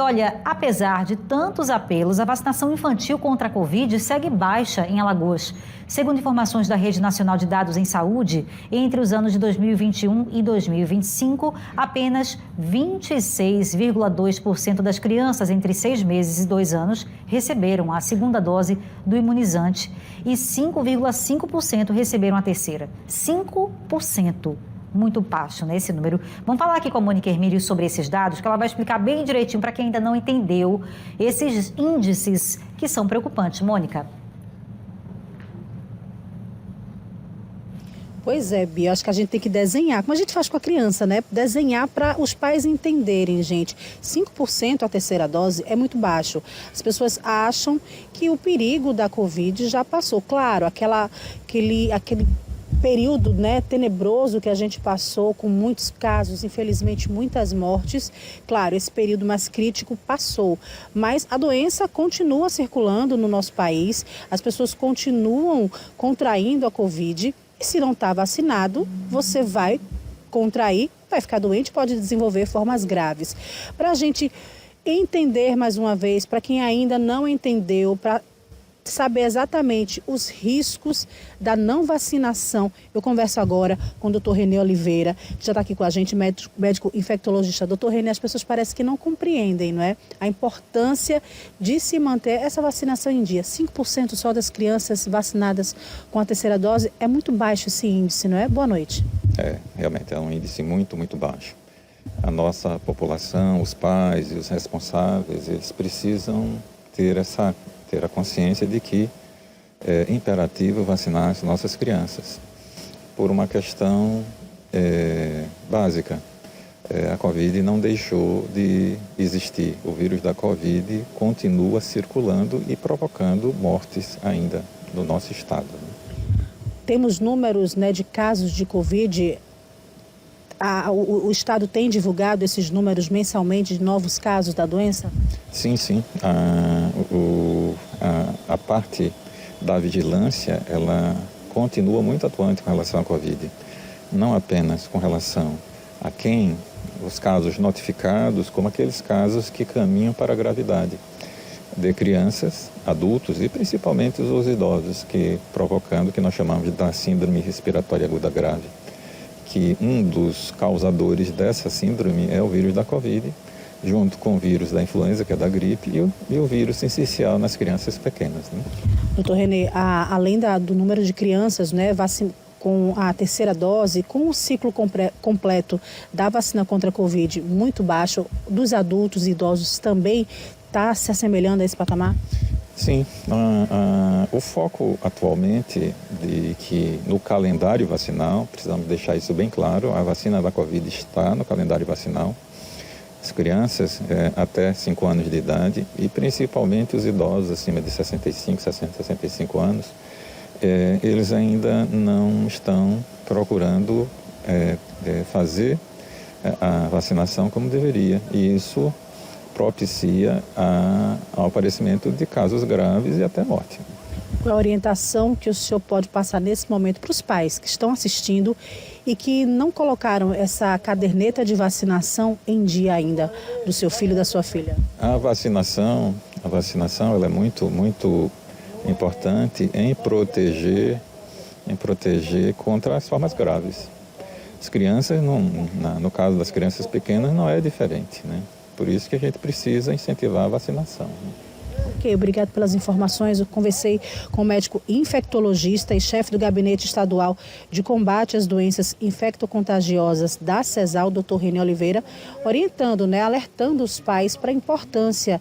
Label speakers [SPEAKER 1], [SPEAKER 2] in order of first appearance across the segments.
[SPEAKER 1] Olha, apesar de tantos apelos, a vacinação infantil contra a Covid segue baixa em Alagoas. Segundo informações da Rede Nacional de Dados em Saúde, entre os anos de 2021 e 2025, apenas 26,2% das crianças entre 6 meses e 2 anos receberam a segunda dose do imunizante e 5,5% receberam a terceira. 5%. Muito baixo, né, esse número. Vamos falar aqui com a Mônica Hermílio sobre esses dados, que ela vai explicar bem direitinho para quem ainda não entendeu esses índices que são preocupantes. Mônica.
[SPEAKER 2] Pois é, Bia, acho que a gente tem que desenhar, como a gente faz com a criança, né? Desenhar para os pais entenderem, gente. 5% a terceira dose é muito baixo. As pessoas acham que o perigo da Covid já passou. Claro, aquele período, né, tenebroso que a gente passou, com muitos casos, infelizmente muitas mortes. Claro, esse período mais crítico passou, mas a doença continua circulando no nosso país, as pessoas continuam contraindo a Covid e se não está vacinado, você vai contrair, vai ficar doente, pode desenvolver formas graves. Para a gente entender mais uma vez, para quem ainda não entendeu, para saber exatamente os riscos da não vacinação. Eu converso agora com o Dr. René Oliveira, que já está aqui com a gente, médico infectologista. Dr. René, as pessoas parecem que não compreendem, não é? A importância de se manter essa vacinação em dia. 5% só das crianças vacinadas com a terceira dose, é muito baixo esse índice, não é? Boa noite.
[SPEAKER 3] Realmente é um índice muito, muito baixo. A nossa população, os pais e os responsáveis, eles precisam ter a consciência de que é imperativo vacinar as nossas crianças por uma questão básica. A Covid não deixou de existir. O vírus da Covid continua circulando e provocando mortes ainda no nosso estado.
[SPEAKER 2] Temos números, né, de casos de Covid. O Estado tem divulgado esses números mensalmente de novos casos da doença?
[SPEAKER 3] Sim. A parte da vigilância, ela continua muito atuante com relação à Covid. Não apenas com relação a os casos notificados, como aqueles casos que caminham para a gravidade de crianças, adultos e principalmente os idosos, provocando o que nós chamamos da síndrome respiratória aguda grave, que um dos causadores dessa síndrome é o vírus da Covid, junto com o vírus da influenza, que é da gripe, e o vírus essencial nas crianças pequenas. Né?
[SPEAKER 2] Doutor René, além do número de crianças, né, com a terceira dose, com o ciclo completo da vacina contra a Covid muito baixo, dos adultos e idosos também está se assemelhando a esse patamar?
[SPEAKER 3] Sim, o foco atualmente de que no calendário vacinal, precisamos deixar isso bem claro, a vacina da Covid está no calendário vacinal. As crianças até 5 anos de idade e principalmente os idosos acima de 65 anos, eles ainda não estão procurando fazer a vacinação como deveria. E isso propicia ao aparecimento de casos graves e até morte.
[SPEAKER 2] Qual a orientação que o senhor pode passar nesse momento para os pais que estão assistindo e que não colocaram essa caderneta de vacinação em dia ainda do seu filho e da sua filha?
[SPEAKER 3] A vacinação ela é muito, muito importante em proteger contra as formas graves. As crianças, no caso das crianças pequenas, não é diferente, né? Por isso que a gente precisa incentivar a vacinação.
[SPEAKER 2] Ok, obrigado pelas informações. Eu conversei com o médico infectologista e chefe do Gabinete Estadual de Combate às Doenças Infectocontagiosas da CESAL, Dr. René Oliveira, orientando, né, alertando os pais para a importância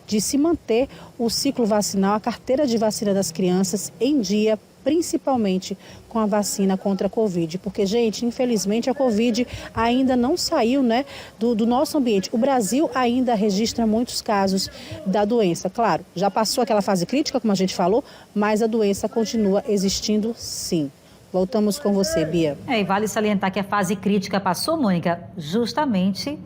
[SPEAKER 2] de se manter o ciclo vacinal, a carteira de vacina das crianças em dia, principalmente com a vacina contra a Covid. Porque, gente, infelizmente a Covid ainda não saiu, né, do nosso ambiente. O Brasil ainda registra muitos casos da doença. Claro, já passou aquela fase crítica, como a gente falou, mas a doença continua existindo, sim. Voltamos com você, Bia.
[SPEAKER 1] E vale salientar que a fase crítica passou, Mônica, justamente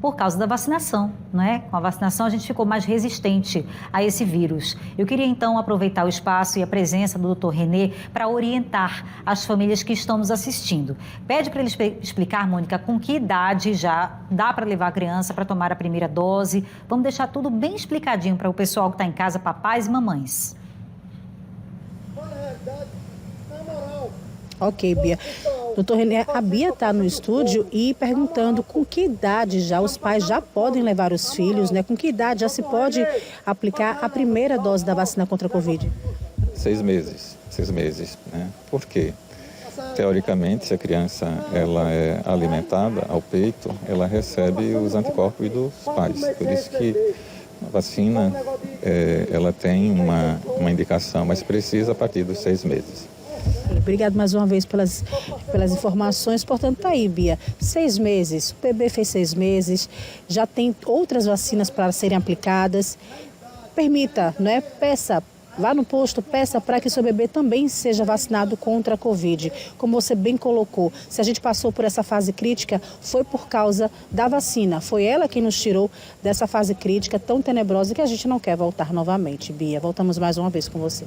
[SPEAKER 1] por causa da vacinação, não é? Com a vacinação a gente ficou mais resistente a esse vírus. Eu queria então aproveitar o espaço e a presença do Dr. René para orientar as famílias que estão nos assistindo. Pede para ele explicar, Mônica, com que idade já dá para levar a criança para tomar a primeira dose. Vamos deixar tudo bem explicadinho para o pessoal que está em casa, papais e mamães.
[SPEAKER 2] Ok, Bia. Doutor René, a Bia está no estúdio e perguntando com que idade já os pais já podem levar os filhos, né? Com que idade já se pode aplicar a primeira dose da vacina contra a Covid?
[SPEAKER 3] 6 meses, 6 meses, né? Por quê? Teoricamente, se a criança ela é alimentada ao peito, ela recebe os anticorpos dos pais. Por isso que a vacina ela tem uma indicação mais precisa a partir dos 6 meses.
[SPEAKER 2] Obrigado mais uma vez pelas informações. Portanto, tá aí, Bia. 6 meses, o bebê fez 6 meses, já tem outras vacinas para serem aplicadas. Permita, né? Peça, vá no posto, peça para que seu bebê também seja vacinado contra a Covid. Como você bem colocou, se a gente passou por essa fase crítica, foi por causa da vacina. Foi ela quem nos tirou dessa fase crítica tão tenebrosa que a gente não quer voltar novamente. Bia, voltamos mais uma vez com você.